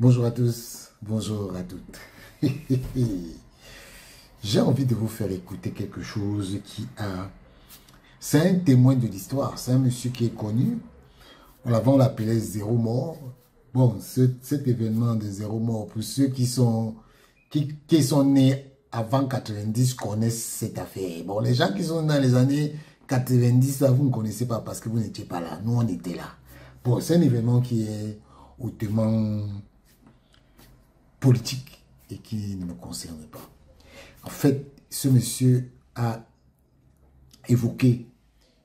Bonjour à tous, bonjour à toutes. J'ai envie de vous faire écouter quelque chose qui a... C'est un témoin de l'histoire, c'est un monsieur qui est connu. Avant, on l'appelait Zéro Mort. Bon, cet événement de Zéro Mort, pour ceux qui sont nés avant 90 connaissent cette affaire. Bon, les gens qui sont dans les années 90, là, vous ne connaissez pas parce que vous n'étiez pas là. Nous, on était là. Bon, c'est un événement qui est hautement politique et qui ne me concerne pas. En fait, ce monsieur a évoqué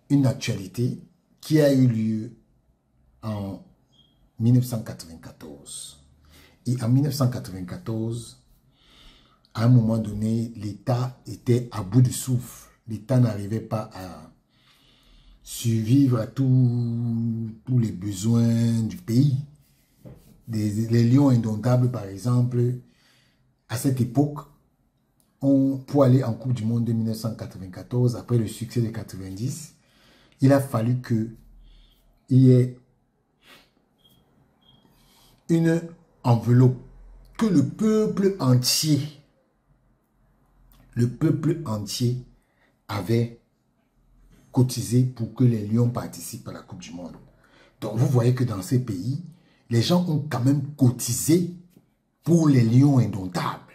une actualité qui a eu lieu en 1994. Et en 1994, à un moment donné, l'État était à bout de souffle. L'État n'arrivait pas à survivre à tous les besoins du pays. Les Lions indomptables, par exemple, à cette époque, pour aller en Coupe du Monde de 1994, après le succès de 90, il a fallu qu'il y ait une enveloppe que le peuple entier avait cotisé pour que les Lions participent à la Coupe du Monde. Donc vous voyez que dans ces pays, les gens ont quand même cotisé pour les Lions indomptables.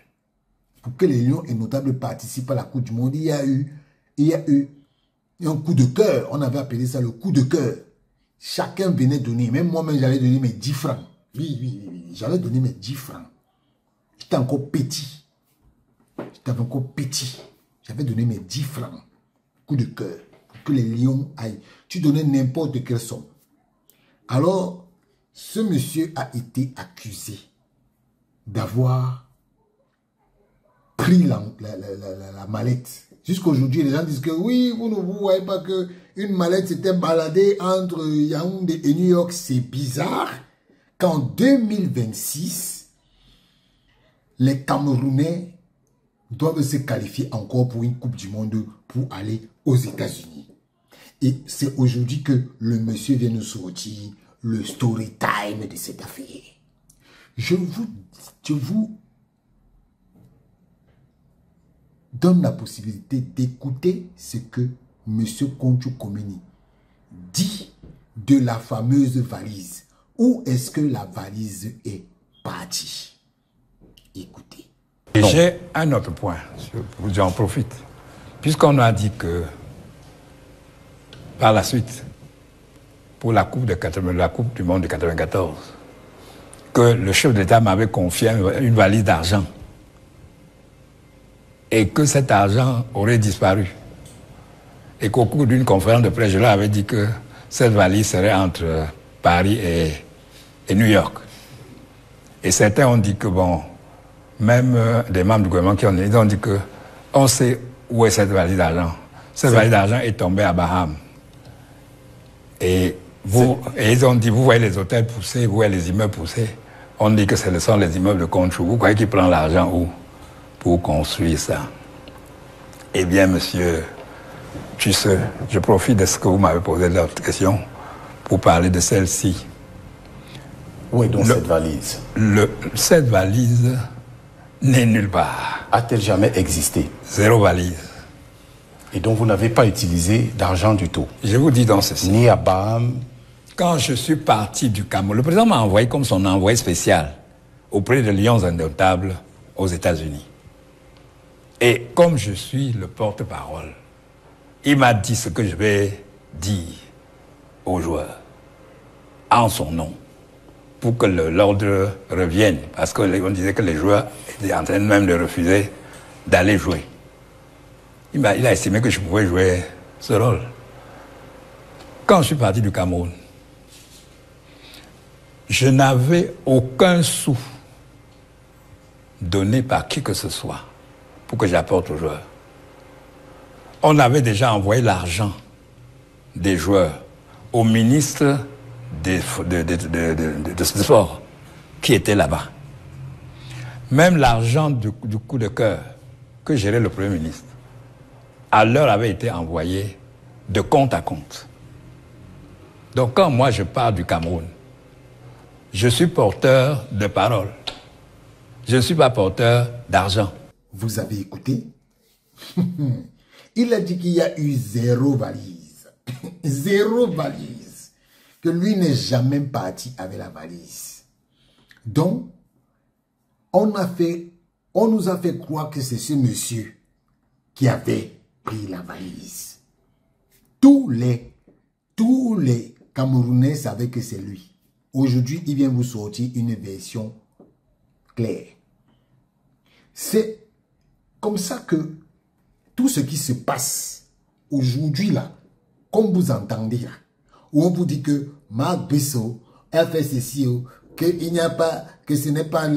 Pour que les Lions indomptables participent à la Coupe du Monde, il y a eu un coup de cœur. On avait appelé ça le coup de cœur. Chacun venait donner. Même moi-même, j'allais donner mes 10 francs. Oui. J'allais donner mes 10 francs. J'étais encore petit. J'avais donné mes 10 francs. Coup de cœur. Pour que les Lions aillent. Tu donnais n'importe quelle somme. Alors, ce monsieur a été accusé d'avoir pris la mallette. Jusqu'aujourd'hui, les gens disent que oui, vous ne vous voyez pas qu'une mallette s'était baladée entre Yaoundé et New York. C'est bizarre qu'en 2026, les Camerounais doivent se qualifier encore pour une Coupe du Monde pour aller aux États-Unis. Et c'est aujourd'hui que le monsieur vient nous sortir le story time de cette affaire. Je vous donne la possibilité d'écouter ce que M. Kontchou Komeni dit de la fameuse valise. Où est-ce que la valise est partie? Écoutez. J'ai un autre point, j'en profite. Puisqu'on a dit que par la suite, pour la coupe du Monde de 94, que le chef d'État m'avait confié une valise d'argent et que cet argent aurait disparu. Et qu'au cours d'une conférence de presse, je leur avais dit que cette valise serait entre Paris et New York. Et certains ont dit que, bon, même des membres du gouvernement ils ont dit que on sait où est cette valise d'argent. Cette valise d'argent est tombée à Bahamas. Et ils ont dit, vous voyez les hôtels poussés, vous voyez les immeubles poussés. On dit que ce sont les immeubles de Kontchou. Vous croyez qu'il prend l'argent où pour construire ça? Eh bien, monsieur, je profite de ce que vous m'avez posé l'autre question pour parler de celle-ci. Où est donc cette valise? Cette valise n'est nulle part. A-t-elle jamais existé? Zéro valise. Et donc vous n'avez pas utilisé d'argent du tout? Je vous dis donc ceci. Ni à Bahamas? Quand je suis parti du Cameroun, le président m'a envoyé comme son envoyé spécial auprès de Lions indomptables aux États-Unis. Et comme je suis le porte-parole, il m'a dit ce que je vais dire aux joueurs en son nom pour que l'ordre revienne. Parce qu'on disait que les joueurs étaient en train même de refuser d'aller jouer. Il a estimé que je pouvais jouer ce rôle. Quand je suis parti du Cameroun, je n'avais aucun sou donné par qui que ce soit pour que j'apporte aux joueurs. On avait déjà envoyé l'argent des joueurs au ministre de sport qui était là-bas. Même l'argent du coup de cœur que gérait le Premier ministre, à l'heure avait été envoyé de compte à compte. Donc quand moi je pars du Cameroun, je suis porteur de parole. Je ne suis pas porteur d'argent. Vous avez écouté? Il a dit qu'il y a eu 0 valise. 0 valise. Que lui n'est jamais parti avec la valise. Donc, on nous a fait croire que c'est ce monsieur qui avait pris la valise. Tous les Camerounais savaient que c'est lui. Aujourd'hui, il vient vous sortir une version claire. C'est comme ça que tout ce qui se passe aujourd'hui là, comme vous entendez là, où on vous dit que Marc Bissot a fait ceci, qu'il n'y a pas, que ce n'est pas,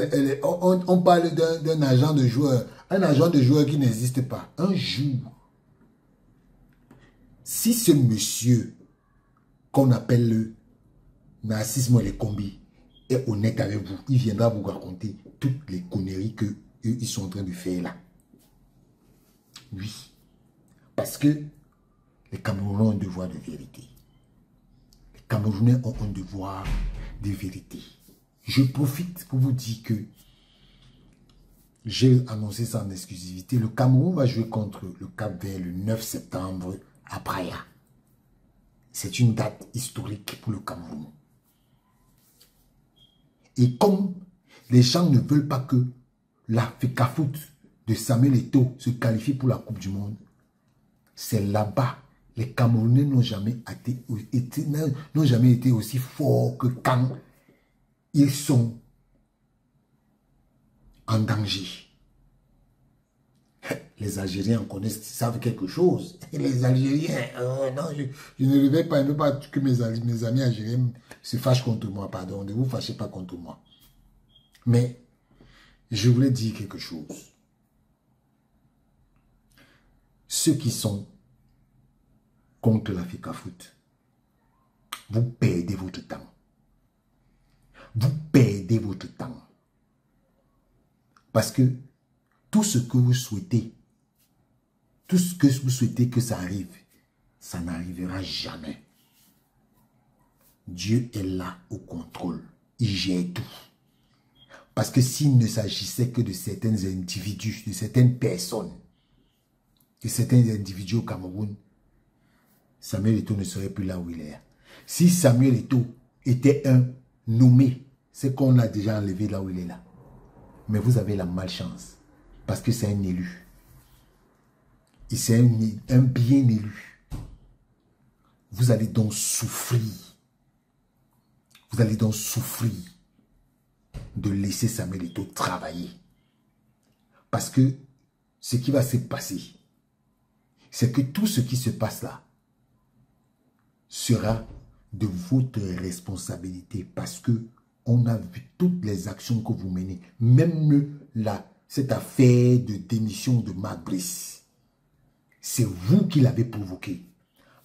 on parle d'un agent de joueur, un agent de joueur qui n'existe pas. Un jour, si ce monsieur qu'on appelle le narcissisme et les combis est honnête avec vous, il viendra vous raconter toutes les conneries que ils sont en train de faire là. Oui. Parce que les Camerounais ont un devoir de vérité. Les Camerounais ont un devoir de vérité. Je profite pour vous dire que j'ai annoncé ça en exclusivité. Le Cameroun va jouer contre le Cap-Vert le 9 septembre à Praia. C'est une date historique pour le Cameroun. Et comme les gens ne veulent pas que la FECAFOOT de Samuel Eto'o se qualifie pour la Coupe du Monde, c'est là-bas. Les Camerounais n'ont jamais été aussi forts que quand ils sont en danger. Les Algériens connaissent, savent quelque chose. Les Algériens, non, je ne vais pas, pas que mes amis algériens se fâchent contre moi, pardon, ne vous fâchez pas contre moi. Mais je voulais dire quelque chose. Ceux qui sont contre la FECAFOOT, vous perdez votre temps. Vous perdez votre temps. Parce que tout ce que vous souhaitez, tout ce que vous souhaitez que ça arrive, ça n'arrivera jamais. Dieu est là au contrôle. Il gère tout. Parce que s'il ne s'agissait que de certains individus, de certaines personnes, de certains individus au Cameroun, Samuel Eto'o ne serait plus là où il est. Si Samuel Eto'o était un nommé, c'est qu'on l'a déjà enlevé là où il est là. Mais vous avez la malchance, parce que c'est un élu. Et c'est un bien élu. Vous allez donc souffrir. Vous allez donc souffrir de laisser Samuel Eto'o travailler. Parce que ce qui va se passer, c'est que tout ce qui se passe là sera de votre responsabilité, parce que on a vu toutes les actions que vous menez, même cette affaire de démission de Marc Brice. C'est vous qui l'avez provoqué,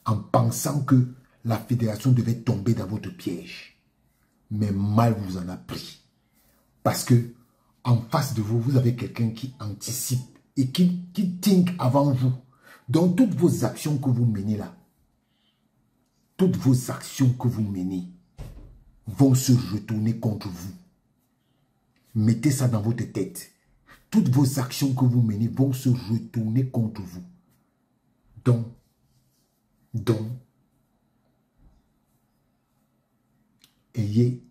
en pensant que la fédération devait tomber dans votre piège. Mais mal vous en a pris. Parce que en face de vous, vous avez quelqu'un qui anticipe et qui think avant vous. Donc toutes vos actions que vous menez là, toutes vos actions que vous menez vont se retourner contre vous. Mettez ça dans votre tête. Toutes vos actions que vous menez vont se retourner contre vous. Donc, ayez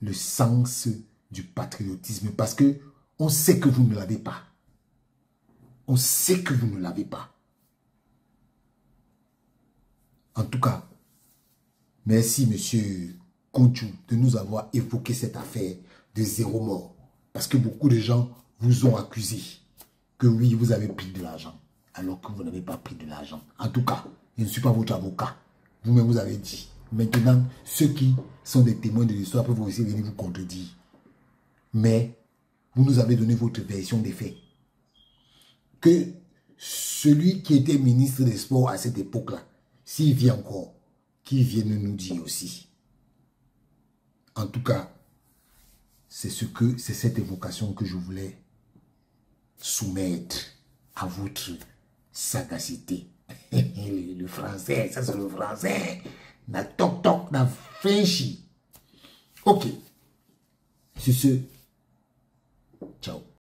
le sens du patriotisme, parce que on sait que vous ne l'avez pas. On sait que vous ne l'avez pas. En tout cas, merci monsieur Kontchou de nous avoir évoqué cette affaire de 0 mort. Parce que beaucoup de gens vous ont accusé que oui, vous avez pris de l'argent, alors que vous n'avez pas pris de l'argent. En tout cas, je ne suis pas votre avocat. Vous-même vous avez dit. Maintenant, ceux qui sont des témoins de l'histoire peuvent aussi venir vous contredire. Mais vous nous avez donné votre version des faits. Que celui qui était ministre des Sports à cette époque-là, s'il vit encore, qu'il vienne nous dire aussi. En tout cas, c'est cette évocation que je voulais soumettre à votre sagacité. Le français, ça c'est le français. Na toc toc, na Frenchie. Ok. sur ce